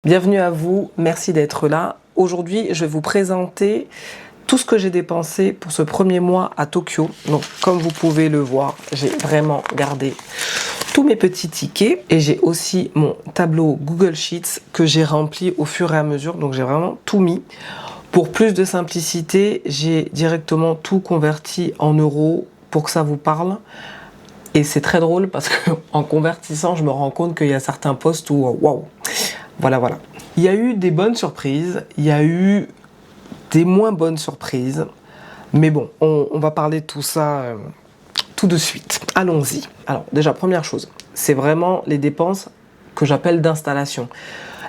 Bienvenue à vous, merci d'être là. Aujourd'hui, je vais vous présenter tout ce que j'ai dépensé pour ce premier mois à Tokyo. Donc, comme vous pouvez le voir, j'ai vraiment gardé tous mes petits tickets et j'ai aussi mon tableau Google Sheets que j'ai rempli au fur et à mesure. Donc, j'ai vraiment tout mis. Pour plus de simplicité, j'ai directement tout converti en euros pour que ça vous parle. Et c'est très drôle parce qu'en convertissant, je me rends compte qu'il y a certains postes où, waouh! Voilà. Il y a eu des bonnes surprises, il y a eu des moins bonnes surprises, mais bon, on va parler de tout ça tout de suite. Allons-y. Alors déjà, première chose, c'est vraiment les dépenses que j'appelle d'installation.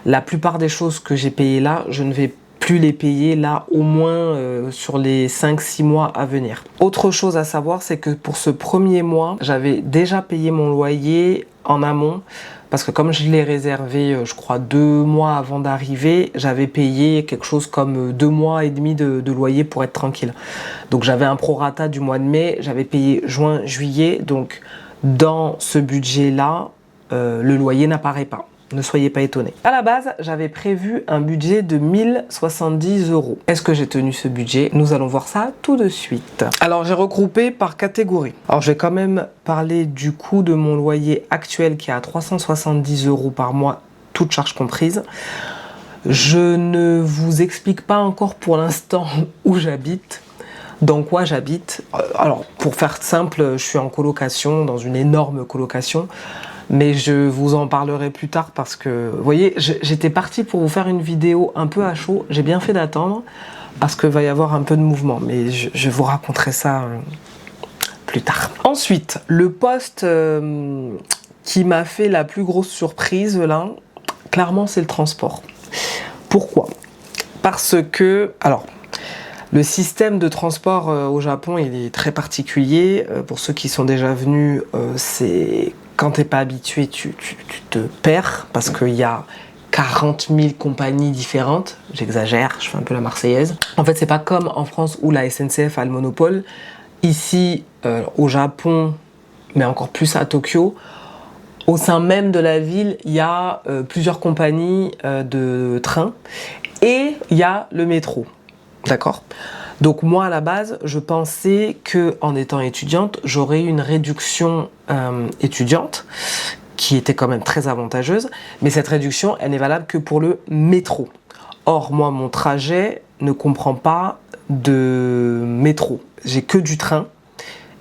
La plupart des choses que j'ai payées là, je ne vais plus les payer là au moins sur les 5-6 mois à venir. Autre chose à savoir, c'est que pour ce premier mois, j'avais déjà payé mon loyer en amont. Parce que comme je l'ai réservé, je crois 2 mois avant d'arriver, j'avais payé quelque chose comme 2 mois et demi de loyer pour être tranquille. Donc j'avais un prorata du mois de mai, j'avais payé juin, juillet. Donc dans ce budget-là, le loyer n'apparaît pas. Ne soyez pas étonnés. À la base, j'avais prévu un budget de 1070 €. Est-ce que j'ai tenu ce budget? Nous allons voir ça tout de suite. Alors, j'ai regroupé par catégorie. Alors, je vais quand même parler du coût de mon loyer actuel qui est à 370 € par mois, toutes charges comprises. Je ne vous explique pas encore pour l'instant où j'habite. Dans quoi j'habite? Alors, pour faire simple, je suis en colocation, dans une énorme colocation. Mais je vous en parlerai plus tard parce que, vous voyez, j'étais partie pour vous faire une vidéo un peu à chaud. J'ai bien fait d'attendre parce qu'il va y avoir un peu de mouvement. Mais je vous raconterai ça plus tard. Ensuite, le poste qui m'a fait la plus grosse surprise, là, clairement, c'est le transport. Pourquoi? Parce que, alors, le système de transport au Japon, il est très particulier. Pour ceux qui sont déjà venus, c'est... Quand t'es pas habitué, tu te perds parce qu'il y a 40 000 compagnies différentes. J'exagère, je fais un peu la Marseillaise. En fait, c'est pas comme en France où la SNCF a le monopole. Ici, au Japon, mais encore plus à Tokyo, au sein même de la ville, il y a plusieurs compagnies de trains et il y a le métro. D'accord? Donc moi à la base, je pensais que en étant étudiante, j'aurais une réduction étudiante qui était quand même très avantageuse, mais cette réduction, elle n'est valable que pour le métro. Or moi, mon trajet ne comprend pas de métro. J'ai que du train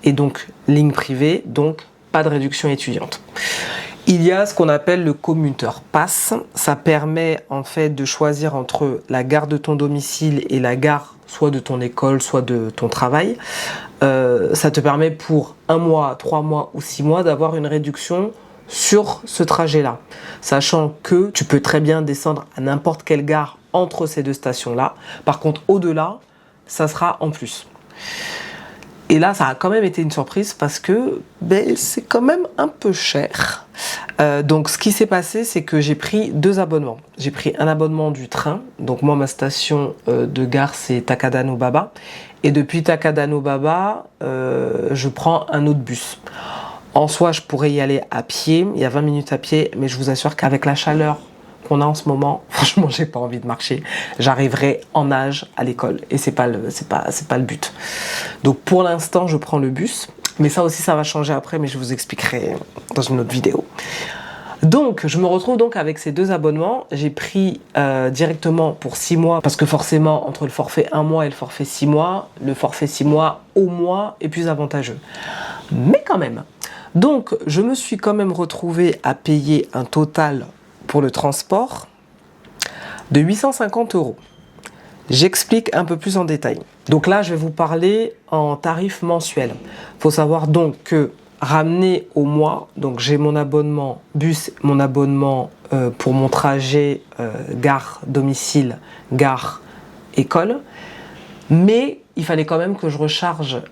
et donc ligne privée, donc pas de réduction étudiante. Il y a ce qu'on appelle le commuter pass. Ça permet en fait de choisir entre la gare de ton domicile et la gare soit de ton école, soit de ton travail. Ça te permet pour 1 mois, 3 mois ou 6 mois d'avoir une réduction sur ce trajet-là. Sachant que tu peux très bien descendre à n'importe quelle gare entre ces deux stations-là. Par contre, au-delà, ça sera en plus. Et là, ça a quand même été une surprise parce que c'est quand même un peu cher. Donc, ce qui s'est passé, c'est que j'ai pris 2 abonnements. J'ai pris un abonnement du train. Donc, moi, ma station de gare, c'est Takada Nobaba. Et depuis Takada Nobaba, je prends un autre bus. En soi, je pourrais y aller à pied. Il y a 20 minutes à pied. Mais je vous assure qu'avec la chaleur qu'on a en ce moment, franchement, j'ai pas envie de marcher. J'arriverai en nage à l'école et c'est pas le but. Donc pour l'instant, je prends le bus, mais ça aussi ça va changer après, mais je vous expliquerai dans une autre vidéo. Donc je me retrouve donc avec ces 2 abonnements. J'ai pris directement pour 6 mois parce que forcément entre le forfait 1 mois et le forfait 6 mois, le forfait 6 mois au mois est plus avantageux. Mais quand même. Donc je me suis quand même retrouvée à payer un total pour le transport de 850 €. J'explique un peu plus en détail. Donc là, je vais vous parler en tarif mensuel. Il faut savoir donc que ramené au mois, donc j'ai mon abonnement bus, mon abonnement pour mon trajet gare, domicile, gare, école. Mais il fallait quand même que je recharge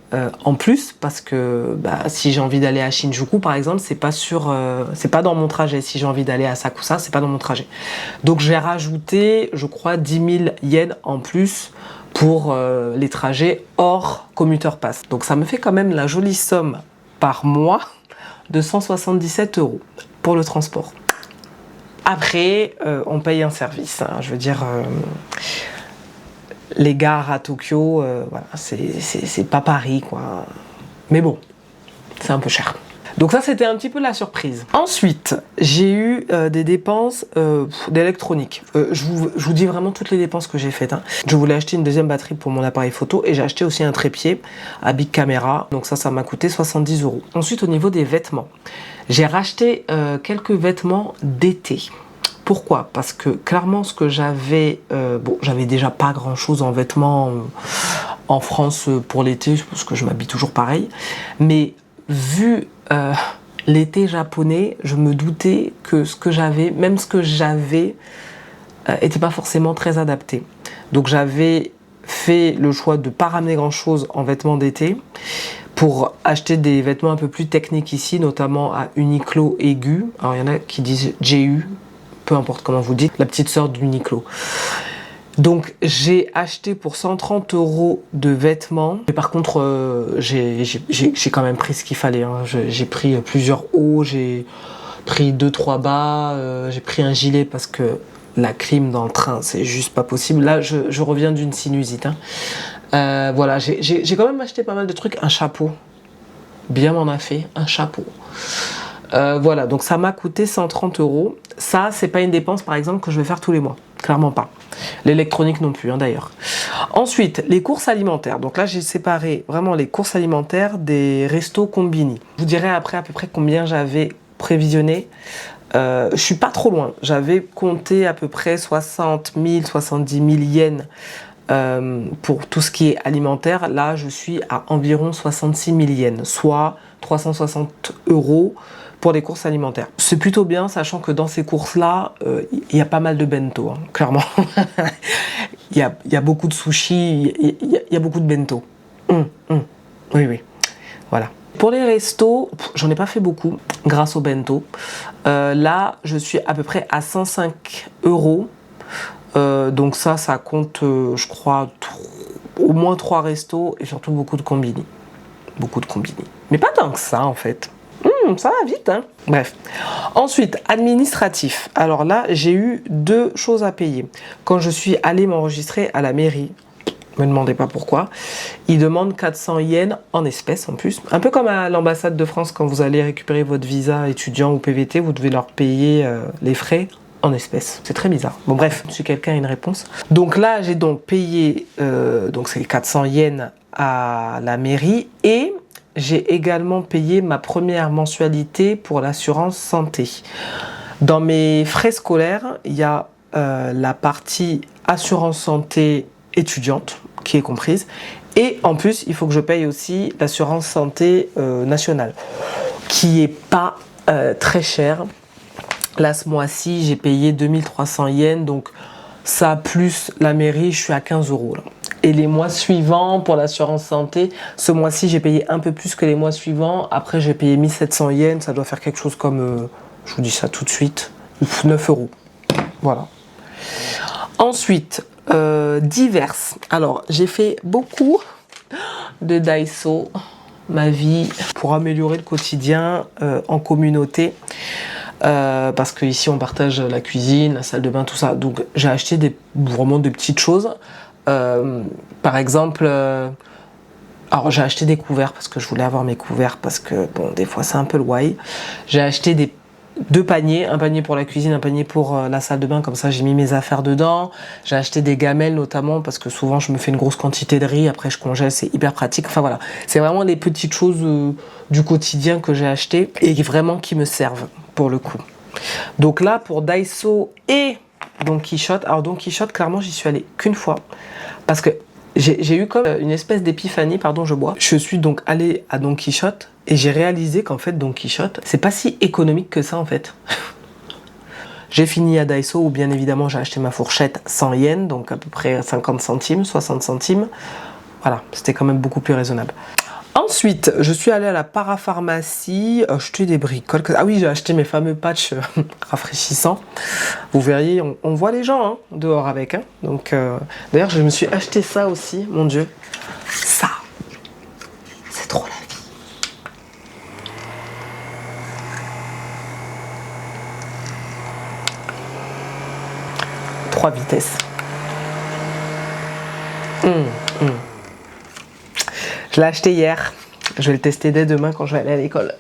en plus parce que si j'ai envie d'aller à Shinjuku par exemple, c'est pas dans mon trajet. Si j'ai envie d'aller à Sakusa, c'est pas dans mon trajet. Donc j'ai rajouté, je crois, 10 000 yens en plus pour les trajets hors commuter pass. Donc ça me fait quand même la jolie somme par mois de 177 € pour le transport. Après, on paye un service, hein. Je veux dire, les gares à Tokyo, voilà, c'est pas Paris, quoi. Mais bon, c'est un peu cher. Donc ça, c'était un petit peu la surprise. Ensuite, j'ai eu des dépenses d'électronique. Je vous dis vraiment toutes les dépenses que j'ai faites, hein. Je voulais acheter une deuxième batterie pour mon appareil photo et j'ai acheté aussi un trépied à Big Camera. Donc ça m'a coûté 70 €. Ensuite, au niveau des vêtements, j'ai racheté quelques vêtements d'été. Pourquoi? Parce que clairement, ce que j'avais, bon, j'avais déjà pas grand chose en vêtements en France pour l'été, parce que je m'habille toujours pareil. Mais vu l'été japonais, je me doutais que ce que j'avais, même ce que j'avais, était pas forcément très adapté. Donc j'avais fait le choix de pas ramener grand chose en vêtements d'été pour acheter des vêtements un peu plus techniques ici, notamment à Uniqlo et Gu. Alors il y en a qui disent GU, peu importe comment vous dites, la petite sœur d'Uniqlo. Donc j'ai acheté pour 130 € de vêtements. Mais par contre, j'ai quand même pris ce qu'il fallait, hein. J'ai pris plusieurs hauts, j'ai pris 2-3 bas, j'ai pris un gilet parce que la clim dans le train, c'est juste pas possible. Là, je reviens d'une sinusite, hein. Voilà, j'ai quand même acheté pas mal de trucs. Un chapeau, bien m'en a fait, un chapeau. Voilà, donc ça m'a coûté 130 €. Ça, c'est pas une dépense, par exemple, que je vais faire tous les mois. Clairement pas. L'électronique non plus, hein, d'ailleurs. Ensuite, les courses alimentaires. Donc là, j'ai séparé vraiment les courses alimentaires des restos combini. Je vous dirai après à peu près combien j'avais prévisionné. Je suis pas trop loin. J'avais compté à peu près 60 000, 70 000 yens pour tout ce qui est alimentaire. Là, je suis à environ 66 000 yens, soit 360 € pour les courses alimentaires. C'est plutôt bien, sachant que dans ces courses-là, il y a pas mal de bento, hein, clairement. Il y a beaucoup de sushis, il y a beaucoup de bento. Oui, voilà. Pour les restos, j'en ai pas fait beaucoup grâce au bento. Là, je suis à peu près à 105 €. Donc ça compte, je crois, au moins 3 restos et surtout beaucoup de combini. Beaucoup de combini. Mais pas tant que ça, en fait. Ça va vite, hein. Bref. Ensuite, administratif. Alors là, j'ai eu 2 choses à payer. Quand je suis allée m'enregistrer à la mairie, me demandez pas pourquoi, ils demandent 400 yens en espèces en plus. Un peu comme à l'ambassade de France, quand vous allez récupérer votre visa étudiant ou PVT, vous devez leur payer les frais en espèces. C'est très bizarre. Bon bref, si quelqu'un a une réponse. Donc là, j'ai donc payé donc c'est 400 yens à la mairie et j'ai également payé ma première mensualité pour l'assurance santé. Dans mes frais scolaires, il y a la partie assurance santé étudiante qui est comprise. Et en plus, il faut que je paye aussi l'assurance santé nationale, qui est pas très chère. Là, ce mois-ci, j'ai payé 2300 yens, donc ça plus la mairie, je suis à 15 € là. Et les mois suivants, pour l'assurance santé, ce mois-ci, j'ai payé un peu plus que les mois suivants. Après, j'ai payé 1700 yens, ça doit faire quelque chose comme, je vous dis ça tout de suite, 9 €. Voilà. Ensuite, diverses. Alors, j'ai fait beaucoup de Daiso, ma vie, pour améliorer le quotidien en communauté. Parce qu'ici, on partage la cuisine, la salle de bain, tout ça. Donc, j'ai acheté vraiment des petites choses. Par exemple, alors j'ai acheté des couverts parce que je voulais avoir mes couverts parce que bon, des fois c'est un peu le why. J'ai acheté 2 paniers, un panier pour la cuisine, un panier pour la salle de bain, comme ça j'ai mis mes affaires dedans. J'ai acheté des gamelles notamment parce que souvent je me fais une grosse quantité de riz, après je congèle, c'est hyper pratique. Enfin voilà, c'est vraiment les petites choses du quotidien que j'ai acheté et vraiment qui me servent pour le coup. Donc là pour Daiso et Don Quichotte, alors Don Quichotte clairement j'y suis allée qu'une fois parce que j'ai eu comme une espèce d'épiphanie, pardon je bois. Je suis donc allée à Don Quichotte et j'ai réalisé qu'en fait Don Quichotte c'est pas si économique que ça en fait. J'ai fini à Daiso où bien évidemment j'ai acheté ma fourchette 100 yens, donc à peu près 50 centimes, 60 centimes. Voilà, c'était quand même beaucoup plus raisonnable. Ensuite, je suis allée à la parapharmacie acheter des bricoles. Ah oui, j'ai acheté mes fameux patchs rafraîchissants. Vous verriez, on voit les gens hein, dehors avec. Hein. Donc, d'ailleurs, je me suis acheté ça aussi, mon Dieu. Ça, c'est trop la vie. 3 vitesses. Je l'ai acheté hier. Je vais le tester dès demain quand je vais aller à l'école.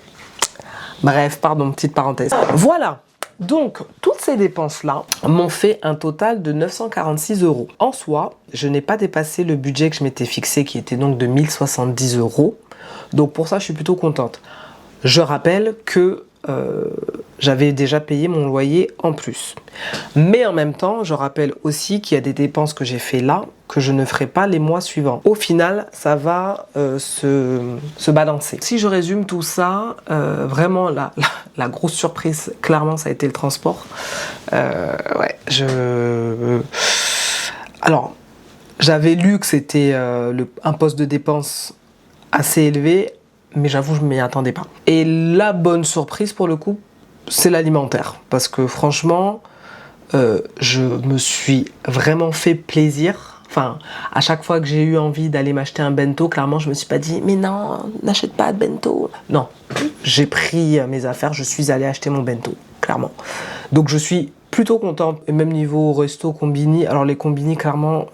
Bref, pardon, petite parenthèse. Voilà. Donc, toutes ces dépenses-là m'ont fait un total de 946 €. En soi, je n'ai pas dépassé le budget que je m'étais fixé, qui était donc de 1070 €. Donc, pour ça, je suis plutôt contente. Je rappelle que j'avais déjà payé mon loyer en plus. Mais en même temps, je rappelle aussi qu'il y a des dépenses que j'ai fait là, que je ne ferai pas les mois suivants. Au final, ça va se balancer. Si je résume tout ça, vraiment la grosse surprise, clairement, ça a été le transport. Alors, j'avais lu que c'était un poste de dépense assez élevé, mais j'avoue, je ne m'y attendais pas. Et la bonne surprise, pour le coup, c'est l'alimentaire. Parce que franchement, je me suis vraiment fait plaisir. Enfin, à chaque fois que j'ai eu envie d'aller m'acheter un bento, clairement, je me suis pas dit, mais non, n'achète pas de bento. Non, j'ai pris mes affaires, je suis allée acheter mon bento, clairement. Donc, je suis plutôt contente. Et même niveau resto, combini. Alors, les combini, clairement,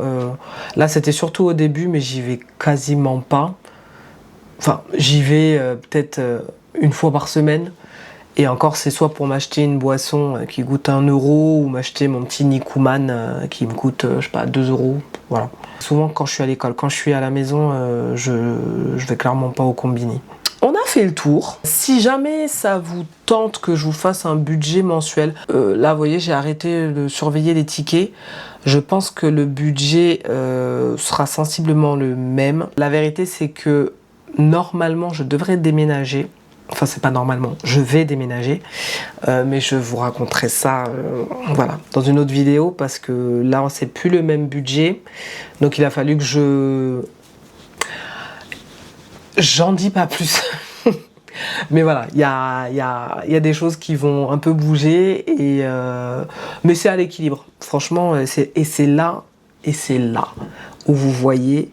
là, c'était surtout au début, mais j'y vais quasiment pas. Enfin, j'y vais peut-être une fois par semaine. Et encore, c'est soit pour m'acheter une boisson qui coûte 1 € ou m'acheter mon petit Nikuman qui me coûte, je sais pas, 2 €. Voilà. Souvent, quand je suis à l'école, quand je suis à la maison, je vais clairement pas au combini. On a fait le tour. Si jamais ça vous tente que je vous fasse un budget mensuel, là, vous voyez, j'ai arrêté de surveiller les tickets. Je pense que le budget sera sensiblement le même. La vérité, c'est que normalement, je devrais déménager. Enfin, c'est pas normalement, je vais déménager. Mais je vous raconterai ça voilà, dans une autre vidéo parce que là, c'est plus le même budget. Donc, il a fallu que j'en dis pas plus. Mais voilà, il y a des choses qui vont un peu bouger. Mais c'est à l'équilibre. Franchement, c'est là où vous voyez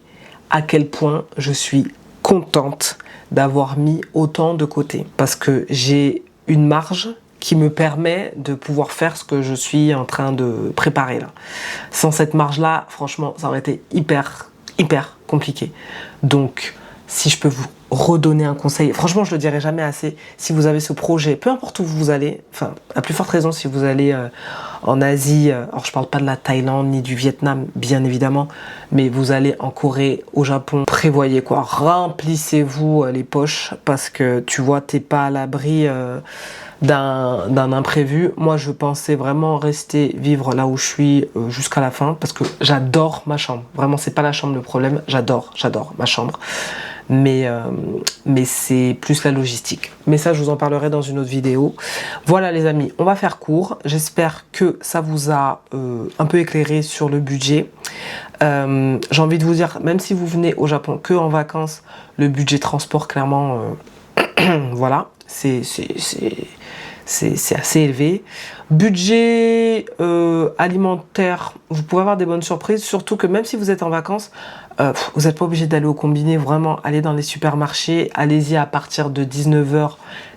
à quel point je suis contente d'avoir mis autant de côté parce que j'ai une marge qui me permet de pouvoir faire ce que je suis en train de préparer là. Sans cette marge là, franchement, ça aurait été hyper compliqué. Donc, si je peux vous redonner un conseil, franchement, je le dirai jamais assez, si vous avez ce projet, peu importe où vous allez, enfin, à plus forte raison si vous allez en Asie, alors je parle pas de la Thaïlande ni du Vietnam, bien évidemment, mais vous allez en Corée, au Japon, prévoyez quoi, remplissez-vous les poches, parce que tu vois, t'es pas à l'abri d'un imprévu. Moi, je pensais vraiment rester vivre là où je suis jusqu'à la fin, parce que j'adore ma chambre, vraiment, c'est pas la chambre le problème, j'adore ma chambre. Mais c'est plus la logistique. Mais ça, je vous en parlerai dans une autre vidéo. Voilà les amis, on va faire court. J'espère que ça vous a un peu éclairé sur le budget. J'ai envie de vous dire, même si vous venez au Japon que en vacances, le budget transport, clairement, voilà, c'est assez élevé. Budget alimentaire, vous pouvez avoir des bonnes surprises, surtout que même si vous êtes en vacances, vous n'êtes pas obligé d'aller au combiné, vraiment, allez dans les supermarchés, allez-y à partir de 19 h,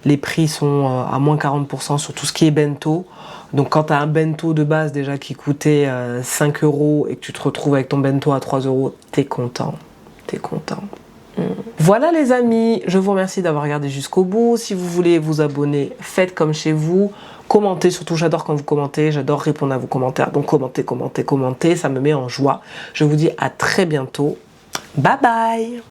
les prix sont à moins 40% sur tout ce qui est bento. Donc quand tu as un bento de base déjà qui coûtait 5 € et que tu te retrouves avec ton bento à 3 €, t'es content, t'es content. Voilà les amis, je vous remercie d'avoir regardé jusqu'au bout. Si vous voulez vous abonner, faites comme chez vous. Commentez, surtout j'adore quand vous commentez, j'adore répondre à vos commentaires. Donc commentez, ça me met en joie. Je vous dis à très bientôt. Bye bye.